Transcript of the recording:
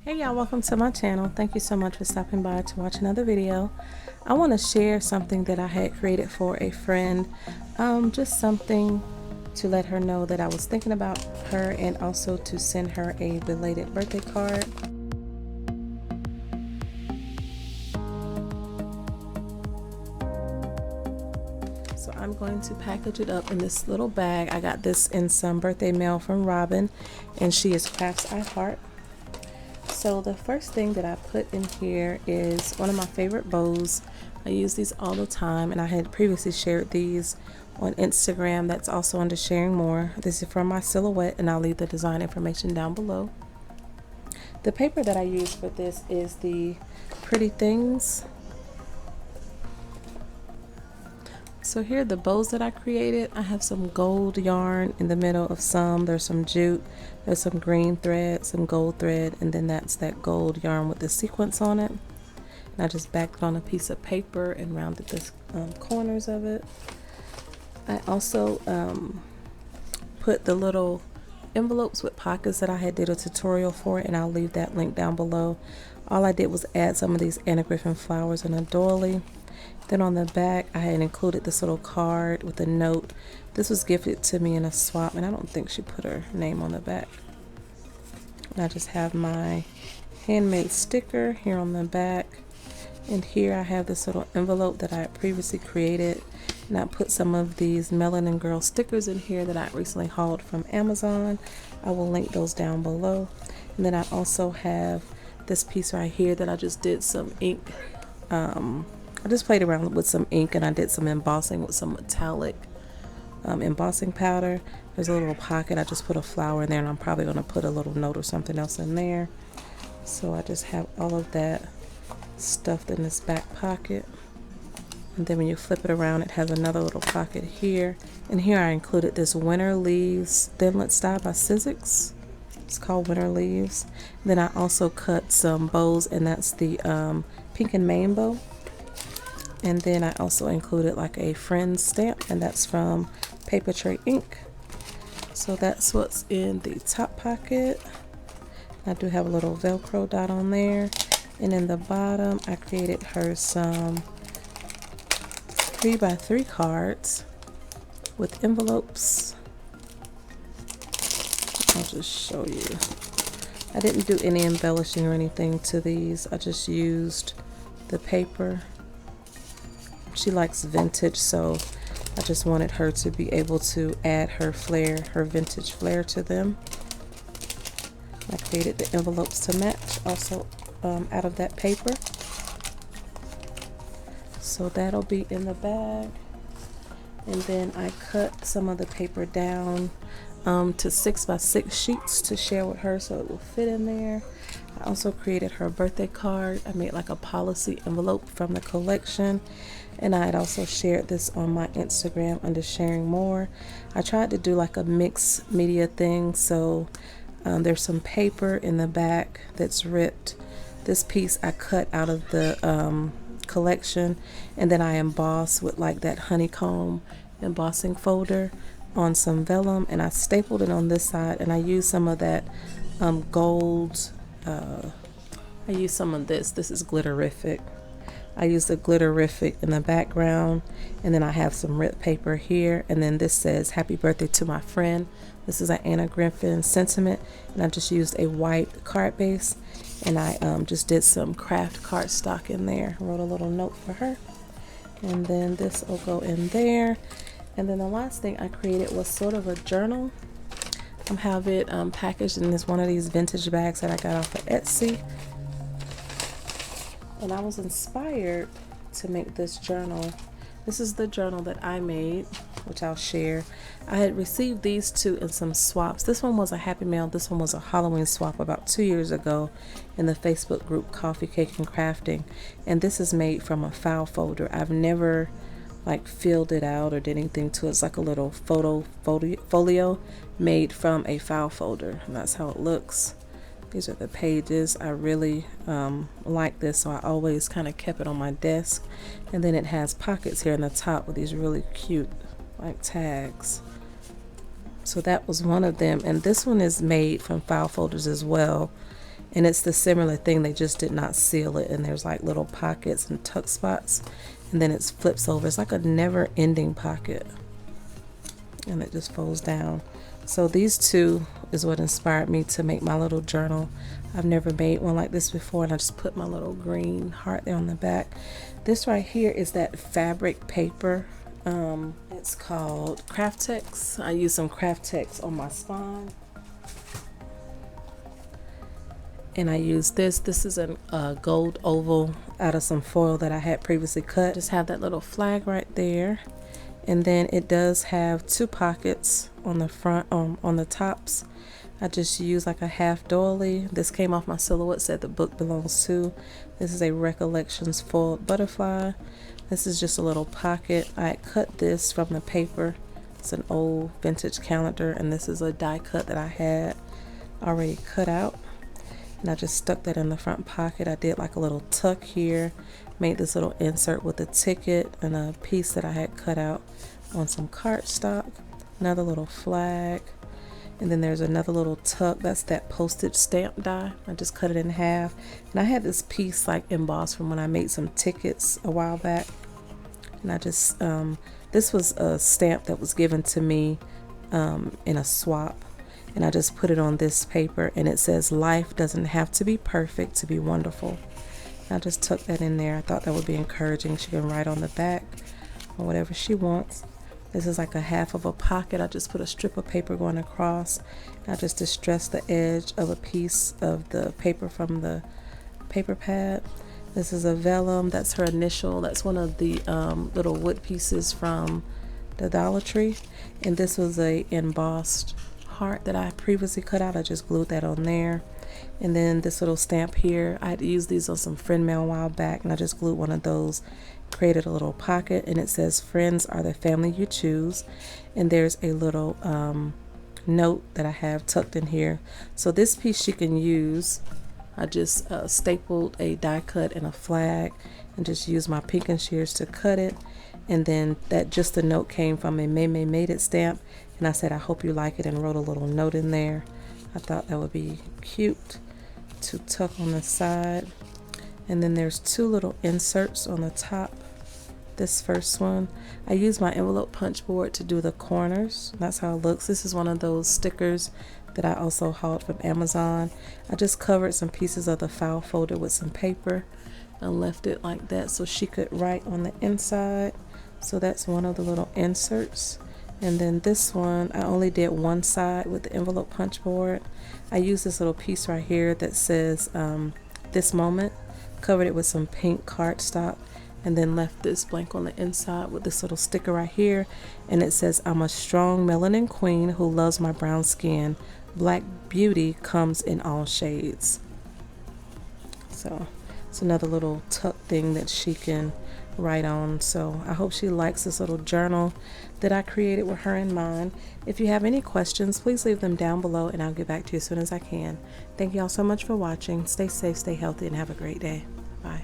Hey y'all, welcome to my channel. Thank you so much for stopping by to watch another video. I want to share something that I had created for a friend, just something to let her know that I was thinking about her and also to send her a belated birthday card. So I'm going to package it up in this little bag. I got this in some birthday mail from Robin, and she is Crafts I Heart. So the first thing that I put in here is one of my favorite bows. I use these all the time, and I had previously shared these on Instagram. That's also under Sharingmoore. This is from my silhouette, and I'll leave the design information down below. The paper that I use for this is the Pretty Things. So here are the bows that I created. I have some gold yarn in the middle of some. There's some jute, there's some green thread, some gold thread, and then that's that gold yarn with the sequins on it. And I just backed it on a piece of paper and rounded the corners of it. I also put the little envelopes with pockets that I had did a tutorial for, and I'll leave that link down below. All I did was add some of these Anna Griffin flowers in a doily. Then on the back, I had included this little card with a note. This was gifted to me in a swap, and I don't think she put her name on the back. And I just have my handmade sticker here on the back. And here I have this little envelope that I had previously created. And I put some of these Melanin Girl stickers in here that I recently hauled from Amazon. I will link those down below. And then I also have this piece right here that I just did some ink. I just played around with some ink, and I did some embossing with some metallic embossing powder. There's a little pocket. I just put a flower in there, and I'm probably going to put a little note or something else in there. So I just have all of that stuffed in this back pocket. And then when you flip it around, it has another little pocket here. And here I included this Winter Leaves Thinlet Style by Sizzix. It's called Winter Leaves. And then I also cut some bows, and that's the Pink and Main bow. And then I also included like a friend stamp, and that's from Paper Tray Ink. So that's what's in the top pocket. I do have a little Velcro dot on there. And in the bottom, I created her some 3x3 cards with envelopes. I'll just show you. I didn't do any embellishing or anything to these. I just used the paper. She likes vintage, so I just wanted her to be able to add her flair, her vintage flair to them. I created the envelopes to match, also out of that paper. So that'll be in the bag. And then I cut some of the paper down to 6x6 sheets to share with her so it will fit in there. I also created her birthday card. I made like a policy envelope from the collection, and I had also shared this on my Instagram under Sharingmoore. I tried to do like a mixed media thing, so there's some paper in the back that's ripped. This piece I cut out of the collection, and then I embossed with like that honeycomb embossing folder on some vellum, and I stapled it on this side, and I used some of that gold. I used some of this. This is Glitterific. I used the Glitterific in the background, and then I have some ripped paper here, and then this says happy birthday to my friend. This is an Anna Griffin sentiment, and I just used a white card base, and I just did some craft cardstock in there. Wrote a little note for her, and then this will go in there. And then the last thing I created was sort of a journal. I have it packaged in this one of these vintage bags that I got off of Etsy. And I was inspired to make this journal. This is the journal that I made, which I'll share. I had received these two in some swaps. This one was a Happy Mail. This one was a Halloween swap about 2 years ago in the Facebook group Coffee, Cake, and Crafting. And this is made from a file folder. I've never like filled it out or did anything to it. It's like a little folio made from a file folder, and that's how it looks. These are the pages. I really like this, so I always kind of kept it on my desk. And then it has pockets here in the top with these really cute like tags. So that was one of them, and this one is made from file folders as well. And it's the similar thing, they just did not seal it, and there's like little pockets and tuck spots, and then it flips over. It's like a never-ending pocket, and it just folds down. So these two is what inspired me to make my little journal. I've never made one like this before, and I just put my little green heart there on the back. This right here is that fabric paper. It's called Craftex. I use some Craftex on my spine. And I use this. This is a gold oval out of some foil that I had previously cut. Just have that little flag right there. And then it does have two pockets on the front, on the tops. I just use like a half doily. This came off my silhouette set the book belongs to. This is a Recollections foiled butterfly. This is just a little pocket. I cut this from the paper. It's an old vintage calendar, and this is a die cut that I had already cut out. And I just stuck that in the front pocket. I did like a little tuck here, made this little insert with a ticket and a piece that I had cut out on some cardstock. Another little flag. And then there's another little tuck. That's that postage stamp die. I just cut it in half. And I had this piece like embossed from when I made some tickets a while back. And I just, this was a stamp that was given to me in a swap. And I just put it on this paper, and it says, "Life doesn't have to be perfect to be wonderful." And I just tucked that in there. I thought that would be encouraging. She can write on the back or whatever she wants. This is like a half of a pocket. I just put a strip of paper going across. And I just distressed the edge of a piece of the paper from the paper pad. This is a vellum. That's her initial. That's one of the little wood pieces from the Dollar Tree. And this was a embossed heart that I previously cut out. I just glued that on there. And then this little stamp here, I had used these on some friend mail a while back, and I just glued one of those, created a little pocket, and it says, "Friends are the family you choose." And there's a little note that I have tucked in here. So this piece she can use. I just stapled a die cut and a flag, and just used my pinking shears to cut it. And then that just a note came from a May Made It stamp, and I said, "I hope you like it," and wrote a little note in there. I thought that would be cute to tuck on the side. And then there's two little inserts on the top. This first one, I used my envelope punch board to do the corners. That's how it looks. This is one of those stickers that I also hauled from Amazon. I just covered some pieces of the file folder with some paper and left it like that so she could write on the inside. So that's one of the little inserts. And then this one, I only did one side with the envelope punch board. I used this little piece right here that says "This Moment," covered it with some pink cardstock, and then left this blank on the inside with this little sticker right here. And it says, "I'm a strong melanin queen who loves my brown skin. Black beauty comes in all shades." So it's another little tuck thing that she can write on. So I hope she likes this little journal that I created with her in mind. If you have any questions, please leave them down below, and I'll get back to you as soon as I can. Thank you all so much for watching. Stay safe, stay healthy, and have a great day. Bye.